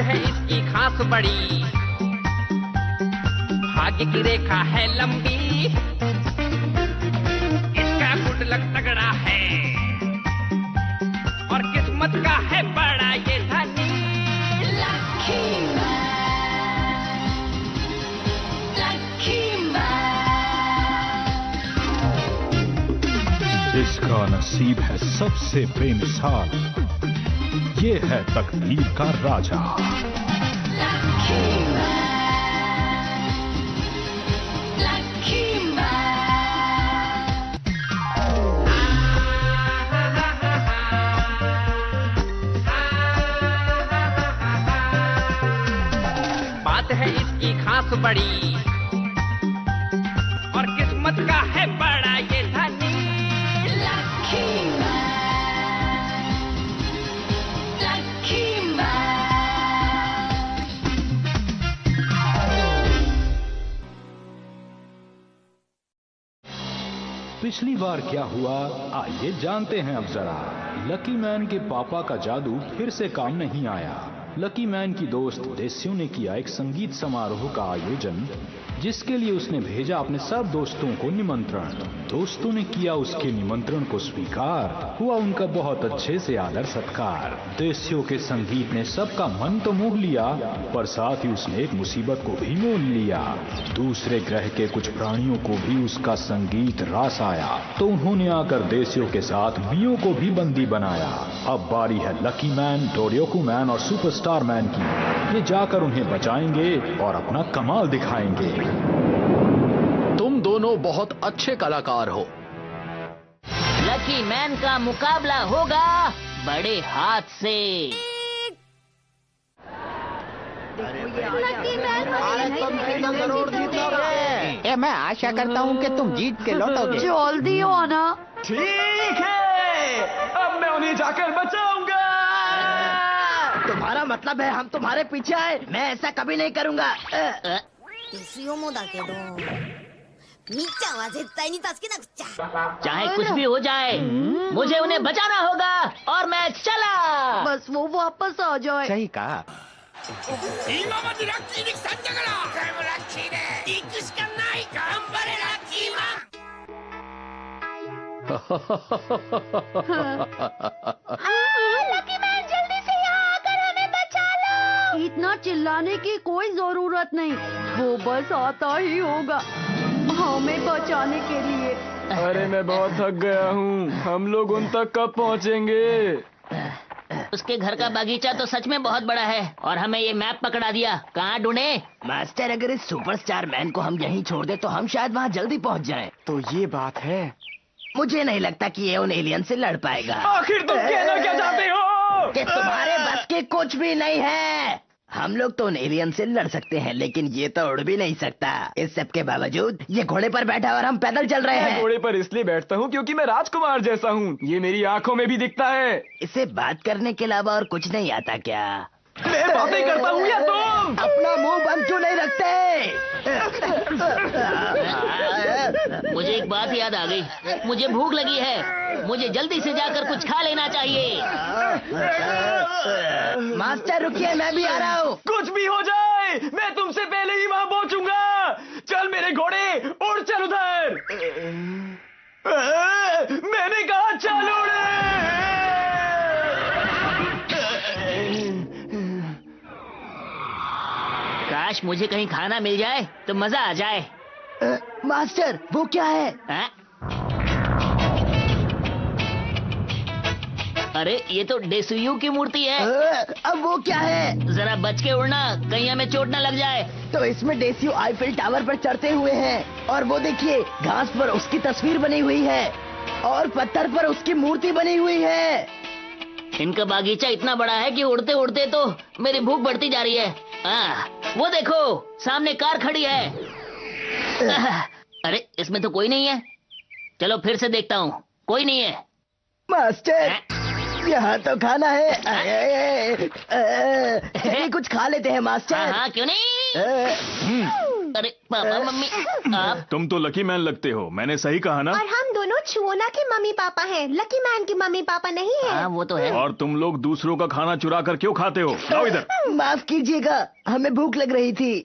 है इसकी खास बड़ी, भाग्य की रेखा है लंबी, इसका गुड लक तगड़ा है और किस्मत का है बड़ा ये धनी। लकी इसका नसीब है सबसे बेमिसाल, ये है तकदीर का राजा। बात है इसकी खास बड़ी और किस्मत का है बड़ा ये धनी। पिछली बार क्या हुआ, आइए जानते हैं अब जरा। लकी मैन के पापा का जादू फिर से काम नहीं आया। लकी मैन की दोस्त देस्यू ने किया एक संगीत समारोह का आयोजन, जिसके लिए उसने भेजा अपने सब दोस्तों को निमंत्रण। दोस्तों ने किया उसके निमंत्रण को स्वीकार, हुआ उनका बहुत अच्छे से आदर सत्कार। देस्यू के संगीत ने सबका मन तो मोह लिया, पर साथ ही उसने एक मुसीबत को भी मोल लिया। दूसरे ग्रह के कुछ प्राणियों को भी उसका संगीत रास आया, तो उन्होंने आकर देस्यू के साथ मियो को भी बंदी बनाया। अब बारी है लकी मैन, डोरयोकू मैन और सुपरस्टार मैन की। ये जाकर उन्हें बचाएंगे और अपना कमाल दिखाएंगे। तुम दोनों बहुत अच्छे कलाकार हो। लकी मैन का मुकाबला होगा बड़े हाथ से। मैं आशा करता हूँ कि तुम जीत के लौटोगे। जल्दी हो आना। ठीक है, अब मैं उन्हें जाकर बचाऊंगा। तुम्हारा मतलब है हम तुम्हारे पीछे आए? मैं ऐसा कभी नहीं करूँगा। चाहे कुछ भी हो जाए, मुझे उन्हें बचाना होगा और मैं चला। बस वो वापस आ जाए। सही कहा। लकी मैन जल्दी से यहाँ आकर हमें बचा लो। इतना चिल्लाने की कोई जरूरत नहीं, वो बस आता ही होगा हमें बचाने के लिए। अरे मैं बहुत थक गया हूँ, हम लोग उन तक कब पहुँचेंगे? उसके घर का बगीचा तो सच में बहुत बड़ा है और हमें ये मैप पकड़ा दिया। कहाँ ढूंढे? मास्टर, अगर इस सुपरस्टार मैन को हम यहीं छोड़ दे तो हम शायद वहाँ जल्दी पहुँच जाएं। तो ये बात है। मुझे नहीं लगता कि ये उन एलियन से लड़ पाएगा। आखिर तुम कहना क्या चाहते हो? कि तुम्हारे बस के कुछ भी नहीं है। हम लोग तो उन एलियन से लड़ सकते हैं, लेकिन ये तो उड़ भी नहीं सकता। इस सब के बावजूद ये घोड़े पर बैठा और हम पैदल चल रहे मैं हैं। घोड़े पर इसलिए बैठता हूँ क्योंकि मैं राजकुमार जैसा हूँ। ये मेरी आंखों में भी दिखता है। इसे बात करने के अलावा और कुछ नहीं आता क्या? मैं बातें करता हूँ या तुम? अपना मुंह बंद क्यों नहीं रखते? मुझे एक बात याद आ गई, मुझे भूख लगी है, मुझे जल्दी से जाकर कुछ खा लेना चाहिए। मास्टर रुकिए, मैं भी आ रहा हूँ। कुछ भी हो जाए, मैं तुमसे पहले ही वहाँ पहुँचूंगा। चल मेरे घोड़े, उड़ चल उधर। मैंने कहा चल उड़। काश मुझे कहीं खाना मिल जाए तो मजा आ जाए। मास्टर, वो क्या है? अरे ये तो डेसुयू की मूर्ति है। अब वो क्या है? जरा बच के उड़ना, कहीं हमें चोट न लग जाए। तो इसमें डेस्यू आईफिल टावर पर चढ़ते हुए हैं, और वो देखिए घास पर उसकी तस्वीर बनी हुई है और पत्थर पर उसकी मूर्ति बनी हुई है। इनका बागीचा इतना बड़ा है कि उड़ते उड़ते तो मेरी भूख बढ़ती जा रही है। वो देखो सामने कार खड़ी है। अरे इसमें तो कोई नहीं है। चलो फिर से देखता हूँ, कोई नहीं है। मास्टर, यहाँ तो खाना है। चलिए कुछ खा लेते हैं मास्टर। हाँ क्यों नहीं। अरे पापा मम्मी आप तुम तो लकी मैन लगते हो, मैंने सही कहा ना? और हम दोनों छुओना के मम्मी पापा हैं, लकी मैन के मम्मी पापा नहीं है। हाँ वो तो है। और तुम लोग दूसरों का खाना चुरा कर क्यों खाते हो? आओ इधर। माफ कीजिएगा, हमें भूख लग रही थी।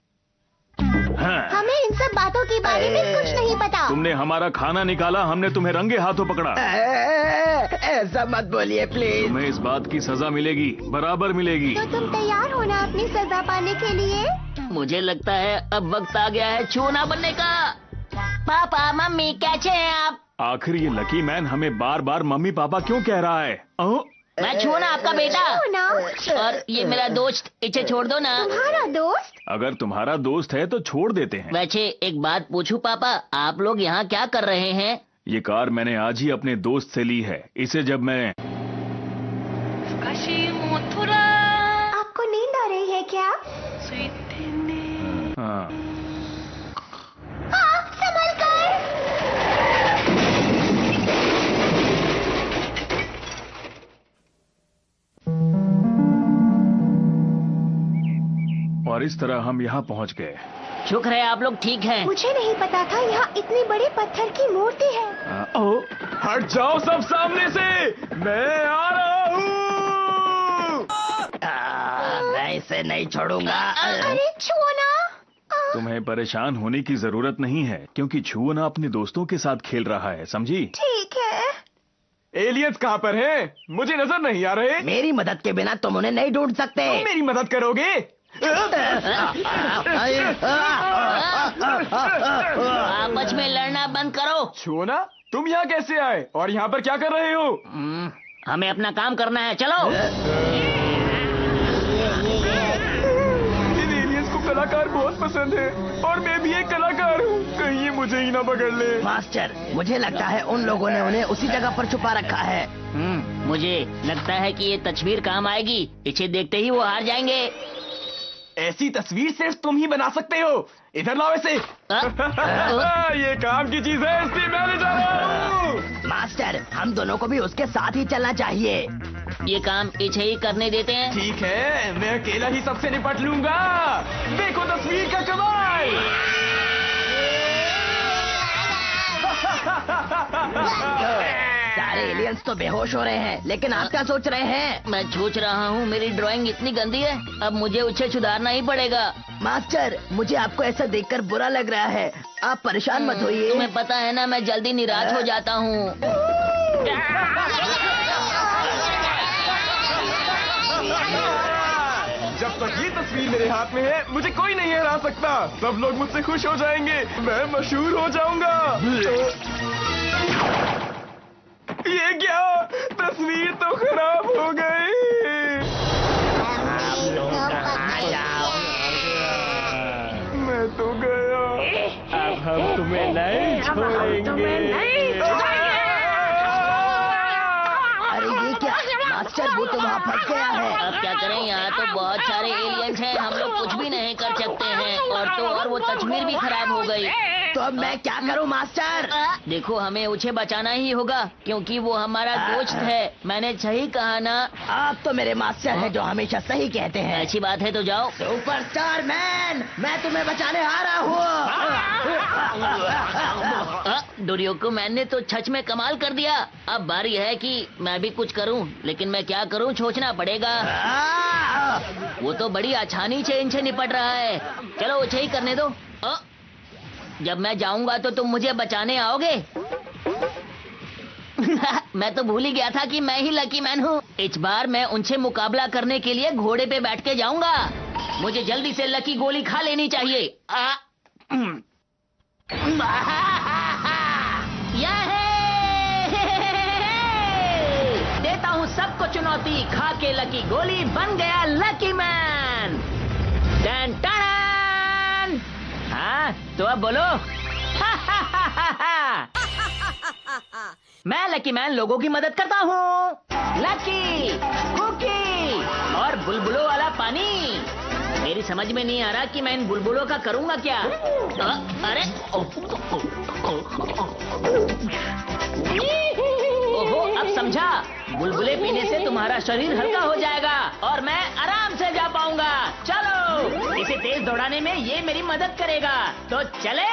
हाँ। हमें इन सब बातों के बारे में कुछ नहीं पता। तुमने हमारा खाना निकाला, हमने तुम्हें रंगे हाथों पकड़ा। ऐसा मत बोलिए प्लीज। तुम्हें इस बात की सजा मिलेगी, बराबर मिलेगी। तो तुम तैयार हो ना अपनी सजा पाने के लिए? मुझे लगता है अब वक्त आ गया है छूना बनने का। पापा मम्मी कैसे हैं आप? आखिर ये लकी मैन हमें बार बार मम्मी पापा क्यों कह रहा है? मैं छूना आपका बेटा। छुओना? और ये मेरा दोस्त, इसे छोड़ दो ना। तुम्हारा दोस्त? अगर तुम्हारा दोस्त है तो छोड़ देते हैं। वैसे एक बात पूछूं पापा, आप लोग यहाँ क्या कर रहे हैं? ये कार मैंने आज ही अपने दोस्त से ली है। इसे जब मैं आपको नींद आ रही है क्या? हाँ। संभल कर। और इस तरह हम यहाँ पहुँच गए। शुक्र है आप लोग ठीक हैं। मुझे नहीं पता था यहाँ इतनी बड़ी पत्थर की मूर्ति है। हट जाओ सब सामने से, मैं आ रहा हूँ। मैं इसे नहीं छोड़ूंगा। अरे छुओना। तुम्हें परेशान होने की जरूरत नहीं है, क्योंकि छुओना अपने दोस्तों के साथ खेल रहा है, समझी? ठीक है। एलियंस कहाँ पर हैं? मुझे नजर नहीं आ रहे। मेरी मदद के बिना तुम उन्हें नहीं ढूंढ सकते। तुम मेरी मदद करोगे? आपस में लड़ना बंद करो। छुओना, तुम यहाँ कैसे आए और यहाँ पर क्या कर रहे हो? हमें अपना काम करना है, चलो। इन एलियंस को कलाकार बहुत पसंद है और मैं भी एक कलाकार हूँ, कहीं ये मुझे ही ना पकड़ ले। मास्टर, मुझे लगता है उन लोगों ने उन्हें उसी जगह पर छुपा रखा है। मुझे लगता है कि ये तस्वीर काम आएगी। इसे देखते ही वो हार जाएंगे। ऐसी तस्वीर सिर्फ तुम ही बना सकते हो। इधर लाओ इसे। ये काम की चीज है, इसलिए मैं ले जा रहा हूँ। मास्टर, हम दोनों को भी उसके साथ ही चलना चाहिए। ये काम इसे ही करने देते हैं। ठीक है, मैं अकेला ही सबसे निपट लूंगा। देखो तस्वीर का कमाल। सारे एलियंस तो बेहोश हो रहे हैं, लेकिन आप क्या सोच रहे हैं? मैं सोच रहा हूँ मेरी ड्राइंग इतनी गंदी है, अब मुझे उसे सुधारना ही पड़ेगा। मास्टर, मुझे आपको ऐसा देखकर बुरा लग रहा है। आप परेशान मत होइए। तुम्हें पता है ना, मैं जल्दी निराश हो जाता हूँ। जब तक ये तस्वीर मेरे हाथ में है, मुझे कोई नहीं हरा सकता। सब लोग मुझसे खुश हो जाएंगे, मैं मशहूर हो जाऊंगा। ये क्या? तस्वीर तो खराब हो गई। मैं तो गया। अब हम तुम्हें नहीं छोड़ेंगे। अरे ये क्या? मास्टर, वो तो वहाँ फंस गया है। अब क्या करें, यहाँ तो बहुत सारे एलियंस हैं, हम लोग कुछ भी नहीं कर सकते हैं। और वो तस्वीर भी खराब हो गई। तो अब मैं क्या करूं मास्टर? देखो, हमें उसे बचाना ही होगा, क्योंकि वो हमारा दोस्त है। मैंने सही कहा ना? आप तो मेरे मास्टर हैं जो हमेशा सही कहते हैं। ऐसी बात है तो जाओ। सुपरस्टार मैन, मैं तुम्हें बचाने आ रहा हूँ। डोरियोको मैन ने तो सच में कमाल कर दिया। अब बारी है कि मैं भी कुछ करूं, लेकिन मैं क्या करूं सोचना पड़ेगा। वो तो बड़ी आसानी से इनसे निपट रहा है, चलो उसे ही करने दो। जब मैं जाऊंगा तो तुम मुझे बचाने आओगे। मैं तो भूल ही गया था कि मैं ही लकी मैन हूँ। इस बार मैं उनसे मुकाबला करने के लिए घोड़े पे बैठ के जाऊंगा। मुझे जल्दी से लकी गोली खा लेनी चाहिए। देता हूँ सबको चुनौती, खा के लकी गोली बन गया लकी मैन। Ton ton. हाँ, तो अब बोलो। मैं लकी मैन लोगों की मदद करता हूँ। लकी, कुकी और बुलबुलों वाला पानी। मेरी समझ में नहीं आ रहा कि मैं इन बुलबुलों का करूँगा क्या। अरे ओहो, अब समझा। बुलबुले पीने से तुम्हारा शरीर हल्का हो जाएगा और मैं आराम से जा पाऊंगा। चलो। इसे तेज दौड़ाने में ये मेरी मदद करेगा। तो चले,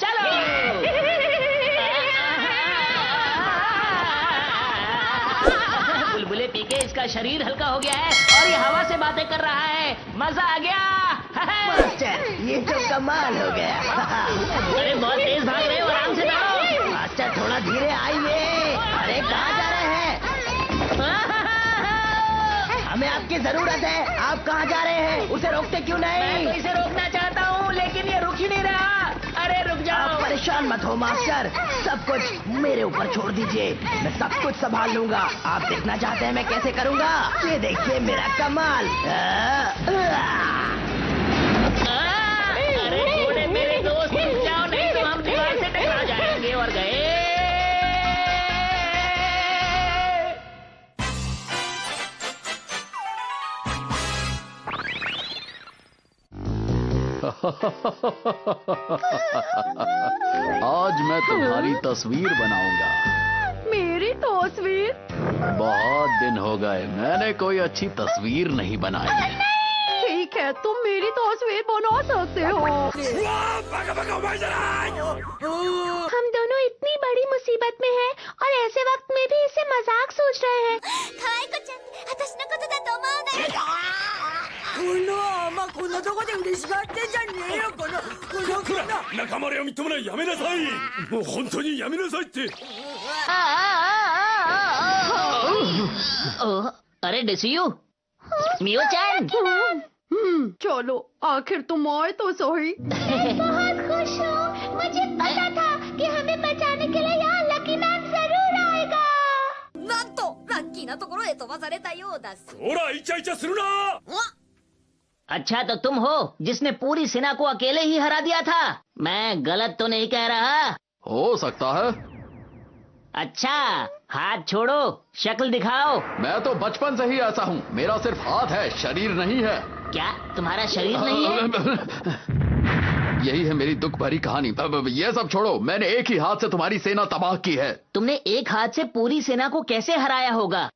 चलो। बुलबुले पी के इसका शरीर हल्का हो गया है और ये हवा से बातें कर रहा है। मजा आ गया। मास्टर, ये तो कमाल हो गया। अरे बहुत तेज भाग रहे हो, आराम से दौड़ो। मास्टर थोड़ा धीरे आइए। अरे कहाँ जा रहे हैं? हमें आपकी जरूरत है। आप कहाँ जा रहे हैं? उसे रोकते क्यों मैं नहीं? तो इसे रोकना चाहता हूँ लेकिन ये रुक ही नहीं रहा। अरे रुक आप जाओ। परेशान मत हो मास्टर, सब कुछ मेरे ऊपर छोड़ दीजिए। मैं सब कुछ संभाल लूंगा। आप देखना चाहते हैं मैं कैसे करूंगा? ये देखिए मेरा कमाल। अरे घोड़े मेरे दोस्त, रुक जाओ नहीं तो हम दीवार से टकरा जाएंगे। और गए। आज मैं तुम्हारी तस्वीर बनाऊंगा। मेरी तस्वीर? बहुत दिन हो गए मैंने कोई अच्छी तस्वीर नहीं बनाई है। ठीक है, तुम मेरी तस्वीर बना सकते हो। हम दोनों इतनी बड़ी मुसीबत में हैं और ऐसे वक्त में भी इसे मजाक सोच रहे हैं। अरे डिसियू, मियो चैन। चलो, आखिर तुम आए तो सही। बहुत खुश हूँ। मुझे पता था कि हमें बचाने के लिए यहाँ लकी मैन जरूर आएगा। なんとラッキーなところへ飛ばされたようだし。ほらイチャイチャするな。 अच्छा तो तुम हो जिसने पूरी सेना को अकेले ही हरा दिया था। मैं गलत तो नहीं कह रहा? हो सकता है। अच्छा, हाथ छोड़ो, शक्ल दिखाओ। मैं तो बचपन से ही ऐसा हूँ। मेरा सिर्फ हाथ है, शरीर नहीं है। क्या तुम्हारा शरीर नहीं है? यही है मेरी दुख भरी कहानी। ये सब छोड़ो, मैंने एक ही हाथ से तुम्हारी सेना तबाह की है। तुमने एक हाथ से पूरी सेना को कैसे हराया होगा?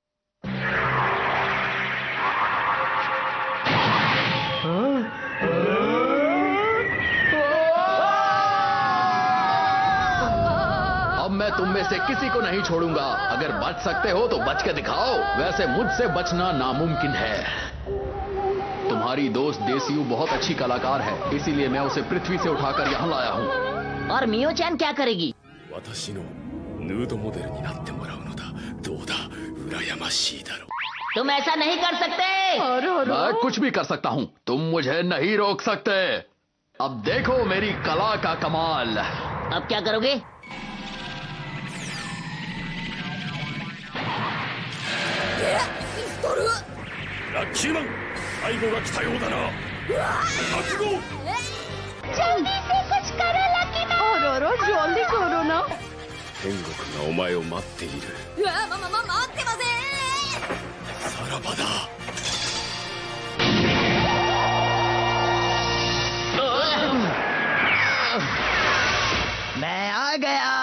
अब मैं तुम में से किसी को नहीं छोड़ूंगा। अगर बच सकते हो तो बच के दिखाओ। वैसे मुझसे बचना नामुमकिन है। तुम्हारी दोस्त देसियू बहुत अच्छी कलाकार है, इसीलिए मैं उसे पृथ्वी से उठाकर यहाँ लाया हूँ। और मियो चैन क्या करेगी? 私のヌードモデルになってもらうのだ。どうだ、羨ましいだろう。 तुम ऐसा नहीं कर सकते। मैं कुछ भी कर सकता हूँ, तुम मुझे नहीं रोक सकते। अब देखो मेरी कला का कमाल। अब क्या करोगे?ラッキーマン、最後が来たようだな。覚悟。 जल्दी से कुछ करो लकी मैन। अरे जल्दी करो ना। 天国がお前を待っている。うわ、待ってません。さらばだ。 मैं आ गया।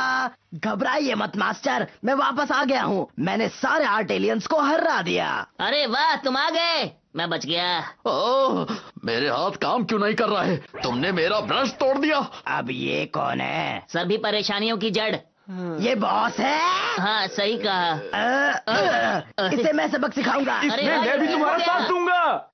घबराइए मत मास्टर, मैं वापस आ गया हूँ। मैंने सारे आर्ट एलियंस को हरा दिया। अरे वाह, तुम आ गए। मैं बच गया। ओह, मेरे हाथ काम क्यों नहीं कर रहे? तुमने मेरा ब्रश तोड़ दिया। अब ये कौन है? सभी परेशानियों की जड़। ये बॉस है। हाँ, सही कहा। इसे मैं सबक सिखाऊंगा। इसमें मैं भी तुम्हारा साथ दूंगा।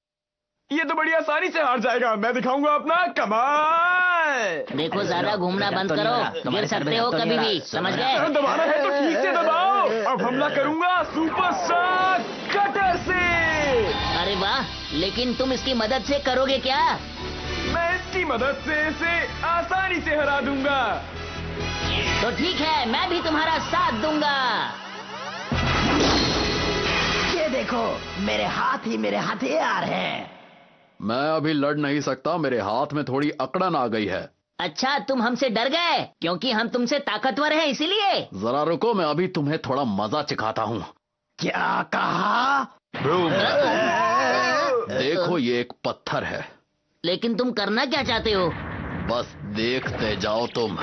ये तो बड़ी आसानी से हार जाएगा। मैं दिखाऊंगा अपना कमाल। देखो, ज्यादा घूमना बंद करो, गिर सकते हो कभी भी, समझ गए? दबाना है तो ठीक से दबाओ। अब हमला करूंगा सुपर शॉट कटर से। अरे वाह, लेकिन तुम इसकी मदद से करोगे क्या? मैं इसकी मदद से इसे आसानी से हरा दूंगा। तो ठीक है, मैं भी तुम्हारा साथ दूंगा। ये देखो, मेरे हाथ ही मेरे हथियार हैं। मैं अभी लड़ नहीं सकता, मेरे हाथ में थोड़ी अकड़न आ गई है। अच्छा, तुम हमसे डर गए क्योंकि हम तुमसे ताकतवर हैं इसीलिए? जरा रुको, मैं अभी तुम्हें थोड़ा मजा चिखाता हूँ। क्या कहा? देखो, ये एक पत्थर है। लेकिन तुम करना क्या चाहते हो? बस देखते जाओ तुम।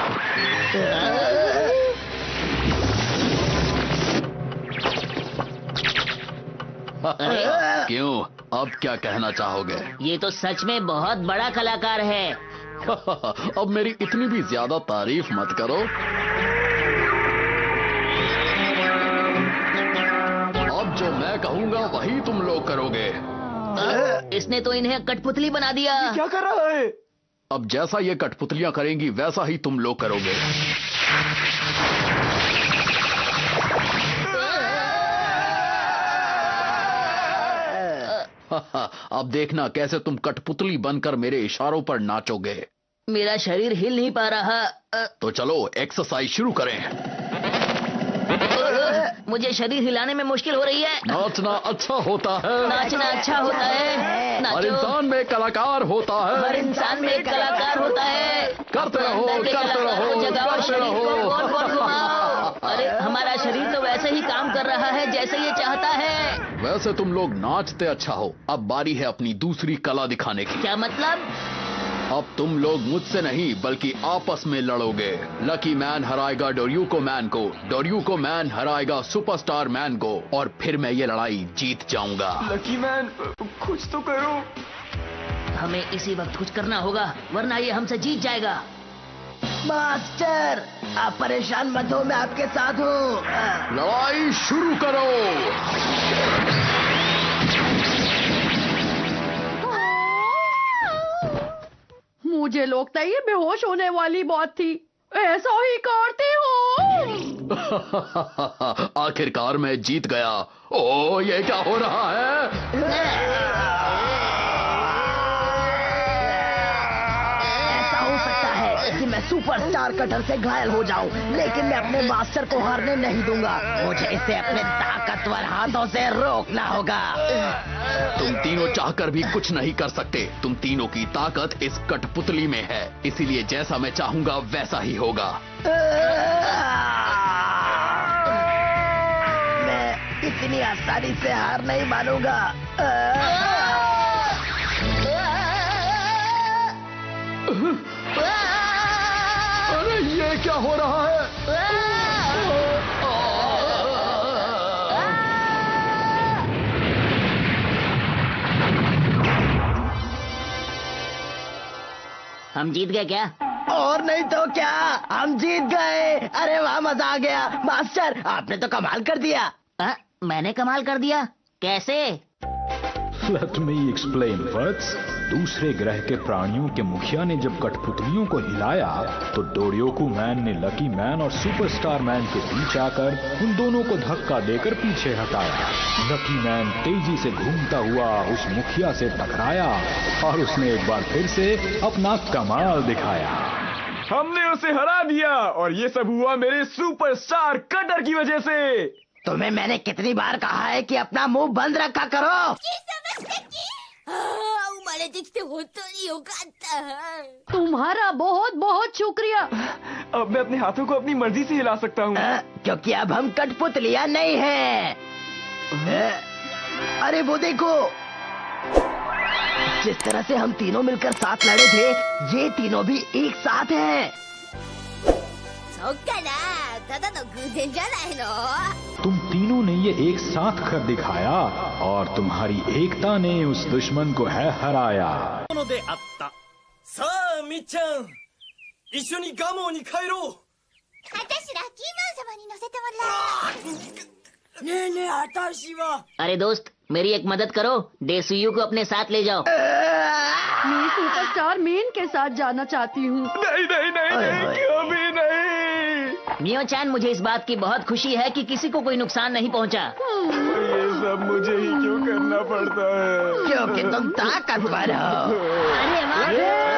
क्यों, अब क्या कहना चाहोगे? ये तो सच में बहुत बड़ा कलाकार है। अब मेरी इतनी भी ज्यादा तारीफ मत करो। अब जो मैं कहूँगा वही तुम लोग करोगे। इसने तो इन्हें कठपुतली बना दिया। क्या कर रहा है? अब जैसा ये कठपुतलियां करेंगी वैसा ही तुम लोग करोगे। अब देखना कैसे तुम कठपुतली बनकर मेरे इशारों पर नाचोगे। मेरा शरीर हिल नहीं पा रहा। तो चलो एक्सरसाइज शुरू करें। मुझे शरीर हिलाने में मुश्किल हो रही है। नाचना अच्छा होता है। नाचना अच्छा होता है। हर इंसान में कलाकार होता है। हर इंसान में कलाकार होता है। करते रहो, करते रहो, करते रहो। अरे हमारा शरीर तो वैसे ही काम कर रहा है जैसे ये चाहता है। वैसे तुम लोग नाचते अच्छा हो। अब बारी है अपनी दूसरी कला दिखाने की। क्या मतलब? अब तुम लोग मुझसे नहीं बल्कि आपस में लड़ोगे। लकी मैन हराएगा डोरियुको मैन को, डोरियुको मैन हराएगा सुपरस्टार मैन को, और फिर मैं ये लड़ाई जीत जाऊंगा। लकी मैन कुछ तो करो। हमें इसी वक्त कुछ करना होगा वरना ये हमसे जीत जाएगा। मास्टर आप परेशान मत हो, मैं आपके साथ हूँ। लड़ाई शुरू करो। मुझे लगता है ये बेहोश होने वाली बात थी। ऐसा ही करते हो। आखिरकार मैं जीत गया। ओ ये क्या हो रहा है? ऐसा हो सकता है कि मैं सुपरस्टार कटर से घायल हो जाऊं, लेकिन मैं अपने मास्टर को हारने नहीं दूंगा। मुझे इसे अपने ताकतवर हाथों से रोकना होगा। तुम तीनों चाहकर भी कुछ नहीं कर सकते। तुम तीनों की ताकत इस कठपुतली में है, इसीलिए जैसा मैं चाहूंगा वैसा ही होगा। मैं इतनी आसानी से हार नहीं मानूंगा। अरे ये क्या हो रहा है? हम जीत गए क्या? और नहीं तो क्या, हम जीत गए। अरे वाह, मजा आ गया। मास्टर आपने तो कमाल कर दिया। मैंने कमाल कर दिया? कैसे? Let me explain first. दूसरे ग्रह के प्राणियों के मुखिया ने जब कठपुतलियों को हिलाया तो डोरियोको मैन ने लकी मैन और सुपरस्टार मैन के बीच आकर उन दोनों को धक्का देकर पीछे हटाया। लकी मैन तेजी से घूमता हुआ उस मुखिया से टकराया और उसने एक बार फिर से अपना कमाल दिखाया। हमने उसे हरा दिया और ये सब हुआ मेरे सुपरस्टार कटर की वजह से। तुम्हें मैंने कितनी बार कहा है कि अपना मुंह बंद रखा करो। तुम्हारा बहुत बहुत शुक्रिया। अब मैं अपने हाथों को अपनी मर्जी से हिला सकता हूँ। क्योंकि अब हम कठपुतलियां नहीं हैं। अरे वो देखो, जिस तरह से हम तीनों मिलकर साथ लड़े थे, ये तीनों भी एक साथ हैं। तुम तीनों ने ये एक साथ कर दिखाया और तुम्हारी एकता ने उस दुश्मन को है हराया। अरे दोस्त मेरी एक मदद करो, डेसुयु को अपने साथ ले जाओ। मैं सुपरस्टार मेन के साथ जाना चाहती हूँ। नहीं नहीं नहीं नहीं, कभी नहीं। मियो चान, मुझे इस बात की बहुत खुशी है कि किसी को कोई नुकसान नहीं पहुंचा। ये सब मुझे ही क्यों करना पड़ता है? क्योंकि तुम ताकतवर हो। अरे वाह!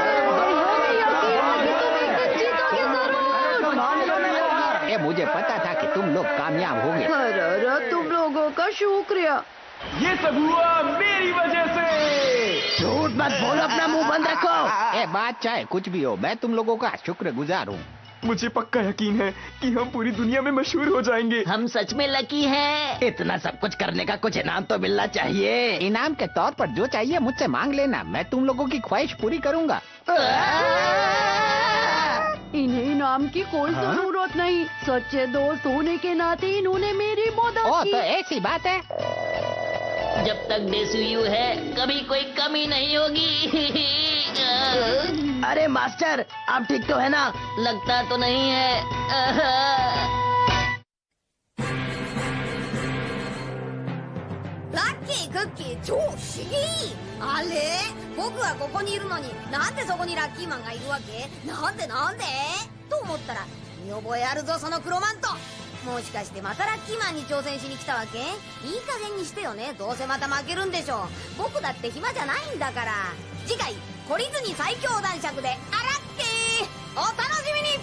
मुझे पता था कि तुम लोग कामयाब होंगे। अरे तुम लोगों का शुक्रिया। ये सब हुआ मेरी वजह से। झूठ मत बोलो, अपना मुंह बंद रखो। बात चाहे कुछ भी हो, मैं तुम लोगों का शुक्रगुजार हूँ। मुझे पक्का यकीन है कि हम पूरी दुनिया में मशहूर हो जाएंगे। हम सच में लकी हैं। इतना सब कुछ करने का कुछ इनाम तो मिलना चाहिए। इनाम के तौर पर जो चाहिए मुझसे मांग लेना, मैं तुम लोगों की ख्वाहिश पूरी करूँगा। इन्हें इनाम की कोई जरूरत नहीं। सच्चे दोस्त होने के नाते इन्होंने मेरी मदद की। तो ऐसी बात है। जब तक डेस्यू है कभी कोई कमी नहीं होगी। अरे मास्टर, आप ठीक तो है ना? लगता तो नहीं है। ラッキークッキー超不思議。あれ僕はここにいるのになんでそこにラッキーマンがいるわけ？なんでと思ったら見覚えあるぞその黒マント。もしかしてまたラッキーマンに挑戦しに来たわけ？いい加減にしてよね。どうせまた負けるんでしょ。僕だって暇じゃないんだから。次回懲りずに最強男爵でアラッキーお楽しみに。